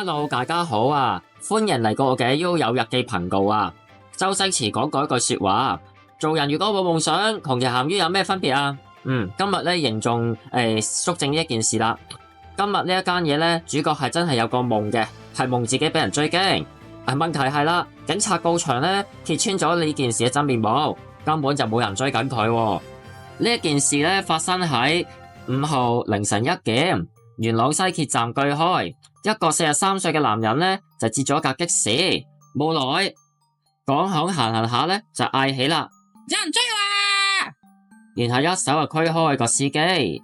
Hello，大家好啊！歡迎嚟過我嘅 U 有日記頻道啊！周星馳講過一句說話：做人如果冇夢想，窮人鹹魚有咩分別啊？今日咧凝重肅正呢一件事啦。今日呢一間嘢咧，主角係真係有個夢嘅，係夢自己俾人追擊。問題係啦，警察到場咧揭穿咗呢件事嘅真面目，根本就冇人追緊佢。呢一件事咧發生喺5號凌晨1點，元朗西鐵站對開，一個43歲嘅男人咧就截咗架的士，冇耐港行行下咧就嗌起啦，有人追啦！然後一手就驅開個司機，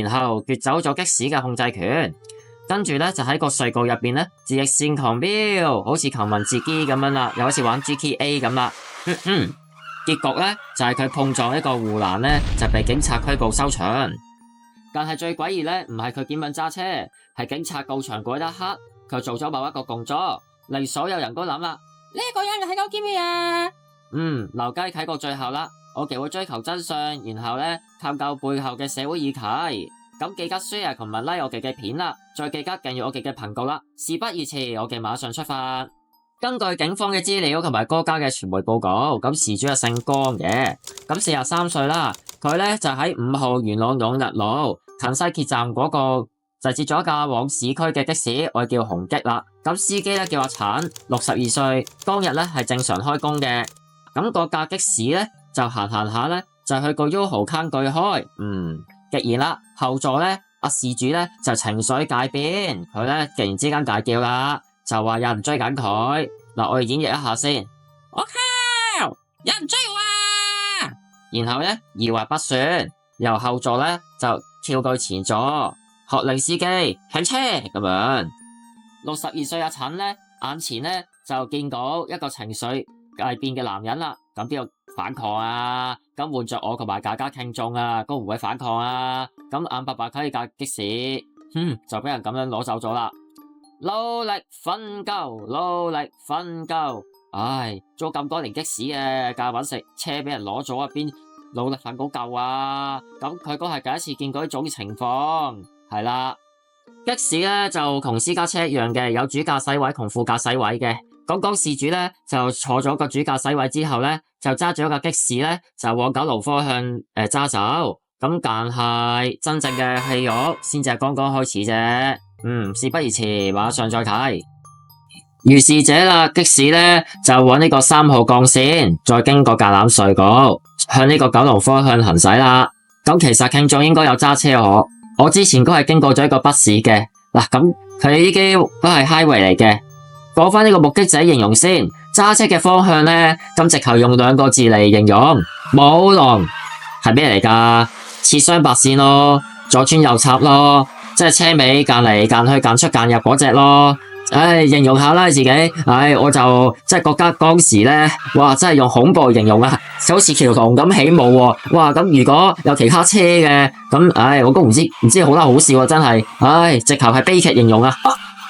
然後奪走咗的士嘅控制權，跟住咧就喺個隧道入邊咧自力線狂飆，好似頭文字 D 咁樣啦，又好似玩 GTA 咁啦。結局咧就係佢碰撞一個護欄咧，就被警察拘捕收場。但係最詭異咧，唔係佢點樣揸車，係警察到場嗰一刻，佢做咗某一個動作，令所有人都諗啦，呢個人係搞啲咩啊？留雞睇過最後啦，我哋會追求真相，然後咧探究背後嘅社會議題。咁記得 share 同埋 like 我哋嘅片啦，再記得訂閱我哋嘅頻道啦。事不宜遲，我哋馬上出發。根據警方嘅資料同埋多家嘅傳媒報告，咁事主係姓江嘅，咁43歲啦，佢咧就喺5號元朗永日路近西鐵站嗰個就截咗架往市區嘅的士，我叫紅吉啦。咁司機咧叫阿陳，62歲，當日咧係正常開工嘅。咁嗰架的士咧就行下咧就去個 YOHO 坑對開，既然啦後座咧阿事主咧就情緒大變，佢咧突然之間大叫啦。就話有人追緊佢，嗱我哋演繹一下先。我靠，有人追我啊！然後咧二話不說，由後座咧就跳到前座，喝令司機停車咁樣。62歲阿陳咧眼前咧就見到一個情緒大變嘅男人啦，咁邊度反抗啊？咁換着我同埋大家聽眾啊，都唔會反抗啊！咁眼白白睇架的士，就俾人咁樣攞走咗啦。努力瞓覺，努力瞓覺。唉，做咁多年的士嘅，架搵食車俾人攞咗啊，邊努力瞓到夠啊？咁佢都係第一次見過呢種情況，係啦。的士咧就同私家車一樣嘅，有主駕駛位同副駕駛位嘅。講事主咧就坐咗個主駕駛位之後咧，就揸咗架的士咧就往九龍方向揸走。咁但係真正嘅戲肉先至係剛剛開始啫。事不宜遲，馬上再睇。如是者啦，的士咧就往呢個3號幹線，再經過橄欖隧道，向呢個九龍方向行駛啦。咁其實聽眾應該有揸車我之前都係經過咗一個筆試嘅。嗱，咁佢呢啲都係 highway 嚟嘅。講翻呢個目擊者形容先，揸車嘅方向咧，咁直頭用2個字嚟形容，舞龍係咩嚟噶？切雙白線咯，左穿右插咯。即係車尾間嚟間去間出間入嗰隻咯，形容下啦自己，我就即係覺得當時咧，哇，真係用恐怖形容啊，就好似條龍咁起舞喎，哇，咁如果有其他車嘅，咁我都唔知好啦好笑啊，真係，直頭係悲劇形容啊！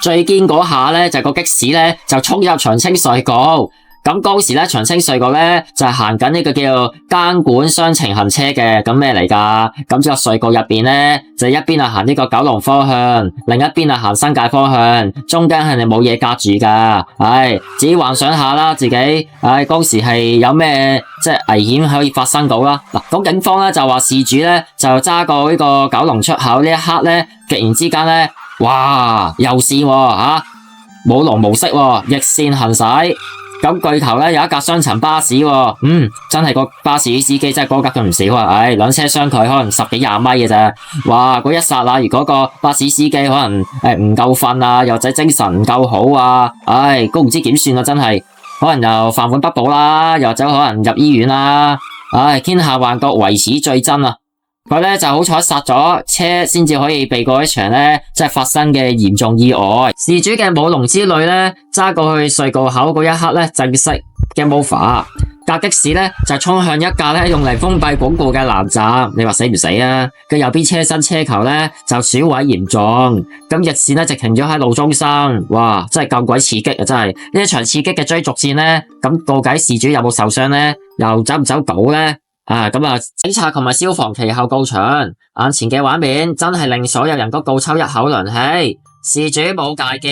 最堅嗰下咧就個的士咧就衝入長青隧道。咁當時咧，長青隧道咧就係行緊呢個叫做監管雙程行車嘅，咁咩嚟噶？咁呢個隧道入邊咧，就一邊係行呢個九龍方向，另一邊係行新界方向，中間係冇嘢隔住噶。自己幻想下啦，自己，當時係有咩即係危險可以發生到啦？嗱，咁警方咧就話事主咧就揸過呢個九龍出口呢一刻咧，突然之間咧，哇，右線舞龍模式逆線行駛。咁據頭咧有一架雙層巴士，真係個巴士司機真係高級咗唔少啊！兩車相距可能10幾20米嘅咋，哇！嗰一剎那，如果個巴士司機可能唔夠瞓啊，又或者精神唔夠好啊，都唔知點算啊！真係可能又飯碗不保啦，又或者可能入醫院啦，天下幻覺唯此最真啊！佢咧就好彩剎咗車，先至可以避過一場咧即係發生嘅嚴重意外。事主嘅舞龍之旅咧，揸過去隧道口嗰一刻咧，正式嘅 over。架的士咧就衝向一架咧用嚟封閉鞏固嘅南站，你話死唔死啊？佢右邊車身車頭咧就損毀嚴重，咁逆線咧就停咗喺路中心，哇！真係夠鬼刺激啊！真係呢一場刺激嘅追逐戰咧，咁到底事主有冇受傷咧？又走唔走到咧？警察同埋消防其後到場，眼前嘅畫面真係令所有人都倒抽一口涼氣。事主冇大叫，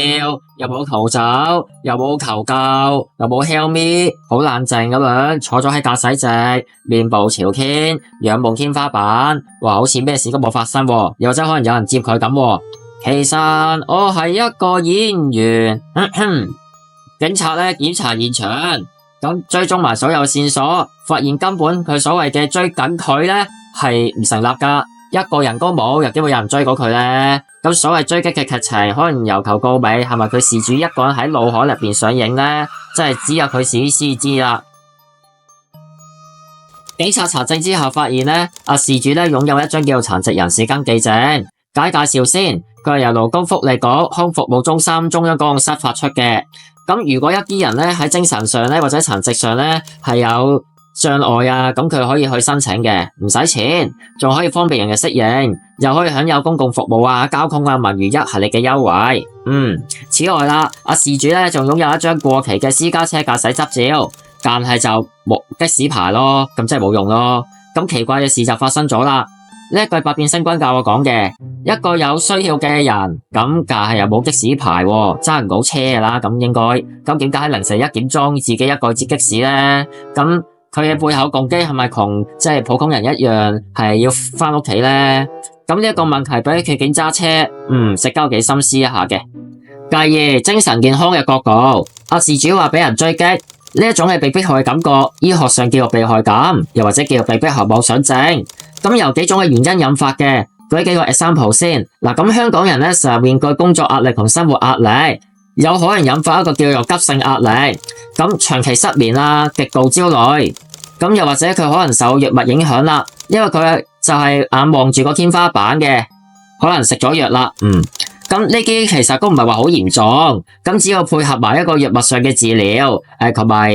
又冇逃走，又冇求救，又冇 help me， 好冷靜咁樣坐咗喺駕駛席，面部朝天，仰望天花板，哇，好似咩事都冇發生喎，又或者可能有人接佢咁喎。其實我係一個演員。警察咧檢查現場，咁追蹤埋所有線索，發現根本佢所謂嘅追緊佢咧係唔成立噶，一個人都冇，又點會有人追過佢咧？咁所謂追擊嘅劇情，可能由頭到尾係咪佢事主一個人喺腦海入邊上映咧？真係只有佢自己先知啦。警察查證之後發現咧，事主咧擁有一張叫做殘疾人士登記證。介紹先，佢係由勞工福利局康服務中心中央公共室發出嘅。咁如果一啲人咧喺精神上咧或者殘疾上咧係有障礙啊，咁佢可以去申請嘅，唔使錢，仲可以方便人嘅適應，又可以享有公共服務啊、交通啊、文娛一系列嘅優惠。此外啦，事主咧仲擁有一張過期嘅私家車駕駛執照，但係就冇的士牌咯，咁即係冇用咯。咁奇怪嘅事就發生咗啦。呢一句百變星君教我講嘅，一個有需要嘅人，咁但係又冇的士牌，揸唔到車㗎啦，咁應該，咁點解喺凌晨1點鐘自己一個接的士咧？咁佢嘅背後動機係咪同即係普通人一樣，係要翻屋企咧？咁呢一個問題俾佢警揸車，值得幾深思一下嘅。繼而精神健康嘅角度，事主話俾人追擊，呢一種係被迫害嘅感覺，醫學上叫做被害感，又或者叫做被迫害妄想症。咁由幾種嘅原因引發嘅，舉幾個 example 先。嗱，咁香港人咧成日面對工作壓力同生活壓力，有可能引發一個叫做急性壓力，咁長期失眠啦，極度焦慮，咁又或者佢可能受藥物影響啦，因為佢就係眼望住個天花板嘅，可能食咗藥啦，咁呢啲其實都唔係話好嚴重，咁只要配合埋一個藥物上嘅治療，同埋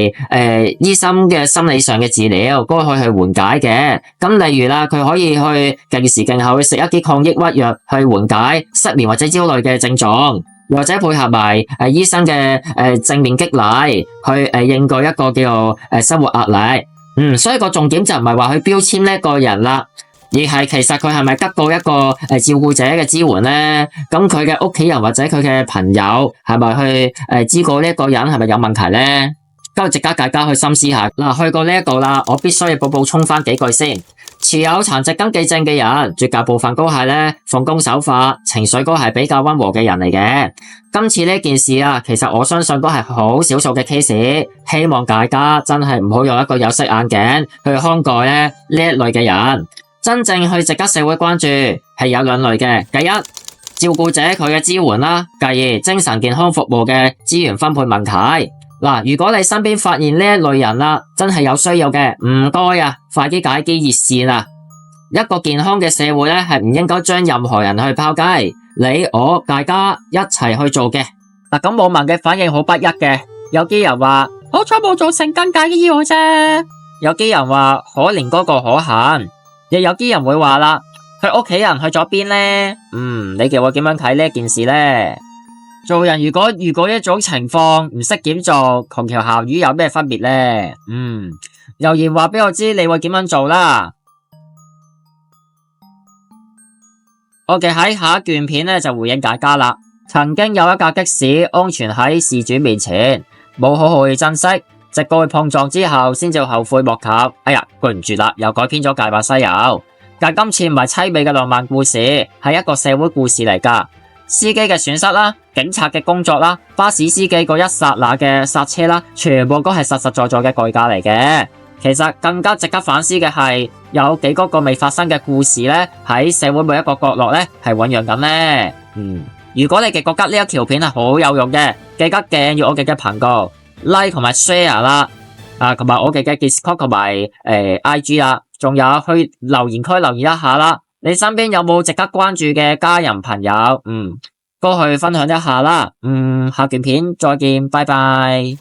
醫生嘅心理上嘅治療，都可以去緩解嘅。咁例如啦，佢可以去定時定候去食一啲抗抑鬱藥去緩解失眠或者焦慮嘅症狀，又或者配合埋醫生嘅正面激勵去應對一個叫做生活壓力。所以個重點就唔係話去標籤呢一個人啦。而係其實佢係咪得到一個照顧者嘅支援咧？咁佢嘅屋企人或者佢嘅朋友係咪去知道呢一個人係咪有問題咧？都值得大家去深思下。嗱，去過呢一度啦，我必須要補充翻幾句先。持有殘疾登記證嘅人，絕大部分都係咧奉公守法、情緒都係比較溫和嘅人嚟嘅。今次呢件事啊，其實我相信都係好少數嘅 case。希望大家真係唔好用一個有色眼鏡去看待咧呢一類嘅人。真正去值得社會關注係有兩類嘅，第一，照顧者佢嘅支援啦，第二，精神健康服務嘅資源分配問題。嗱，如果你身邊發現呢一類人啦，真係有需要嘅，唔該啊，快啲解機熱線啊！一個健康嘅社會咧，係唔應該將任何人去拋低，你我大家一齊去做嘅。嗱，咁網民嘅反應好不一嘅，有啲人話好彩冇造成更大嘅意外啫，有啲人話可憐嗰個可恨。亦有啲人會話啦，佢屋企人去咗邊咧？你叫我點樣睇呢件事咧？做人如果遇過一種情況唔識點做，同條鹹魚有咩分別咧？留言話俾我知你會點樣做啦。我哋喺下一段片咧就回應大家啦。曾經有一架的士安全喺事主面前，冇好好去珍惜。直到去碰撞之後，先至後悔莫及。哎呀，對唔住啦，又改編咗《大話西遊》。但今次唔係淒美嘅浪漫故事，係一個社會故事嚟噶。司機嘅損失啦，警察嘅工作啦，巴士司機嗰一剎那嘅剎車啦，全部都係實實在在嘅代價嚟嘅。其實更加值得反思嘅係，有幾多個未發生嘅故事咧，喺社會每一個角落咧係醞釀緊咧。如果你哋覺得呢一條片係好有用嘅，記得訂閱我哋嘅頻道。Like 同埋 share 啦，同埋我哋嘅 Discord 同埋IG 啦，仲有去留言區留言一下啦。你身邊有冇值得關注嘅家人朋友？都去分享一下啦。下段片再見，拜拜。